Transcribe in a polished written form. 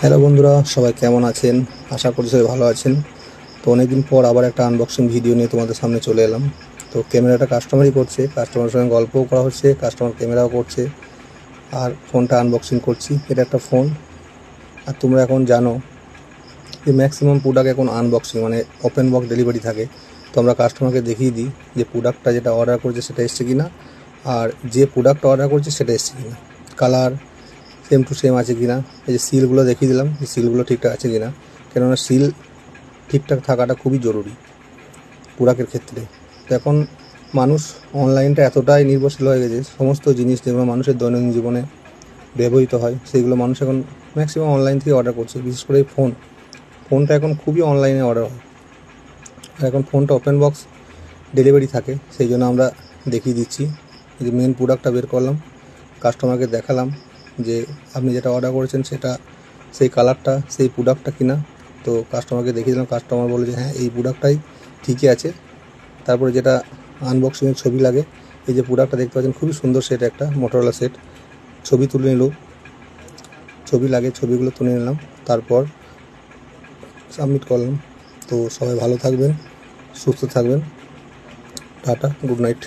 Hello বন্ধুরা, সবাই কেমন আছেন? আশা করি সবাই ভালো আছেন। তো অনেকদিন পর আবার একটা আনবক্সিং ভিডিও নিয়ে তোমাদের সামনে চলে এলাম। তো ক্যামেরাটা কাস্টমারই করছে, কাস্টমারের সঙ্গে গল্পও করা হচ্ছে, কাস্টমার ক্যামেরাও করছে, আর ফোনটা আনবক্সিং করছি। এটা একটা ফোন। আর তোমরা এখন জানো যে ম্যাক্সিমাম প্রোডাক্ট এখন আনবক্সিং মানে ওপেন বক্স ডেলিভারি থাকে। তো আমরা কাস্টমারকে দেখিয়ে দিই যে প্রোডাক্টটা যেটা অর্ডার করছে সেটা এসছে কিনা, আর যে প্রোডাক্টটা অর্ডার করছে সেটা এসছে কিনা, কালার সেম টু সেম আছে কিনা। এই যে সিলগুলো দেখিয়ে দিলাম যে সিলগুলো ঠিকঠাক আছে কিনা, কেননা সিল ঠিকঠাক থাকাটা খুবই জরুরি প্রোডাক্টের ক্ষেত্রে। তো এখন মানুষ অনলাইনটা এতটাই নির্ভরশীল হয়ে গেছে, সমস্ত জিনিস যেগুলো মানুষের দৈনন্দিন জীবনে ব্যবহৃত হয় সেগুলো মানুষ এখন ম্যাক্সিমাম অনলাইন থেকে অর্ডার করছে। বিশেষ করে এই ফোনটা এখন খুবই অনলাইনে অর্ডার হয়। আর এখন ফোনটা ওপেন বক্স ডেলিভারি থাকে, সেই জন্য আমরা দেখিয়ে দিচ্ছি। এই যে মেন প্রোডাক্টটা বের করলাম, কাস্টমারকে দেখালাম যে আপনি যেটা অর্ডার করেছেন সেটা সেই কালারটা সেই প্রোডাক্টটা কিনা। তো কাস্টমারকে দেখিয়ে দিলাম, কাস্টমার বলে যে হ্যাঁ এই প্রোডাক্টটাই ঠিকই আছে। তারপরে যেটা আনবক্সিংয়ের ছবি লাগে, এই যে প্রোডাক্টটা দেখতে পাচ্ছেন খুবই সুন্দর সেট, একটা মোটরোলা সেট। ছবি তুলে নিল, ছবি লাগে, ছবিগুলো তুলে নিলাম, তারপর সাবমিট করলাম। তো সবাই ভালো থাকবেন, সুস্থ থাকবেন। Tata, good night.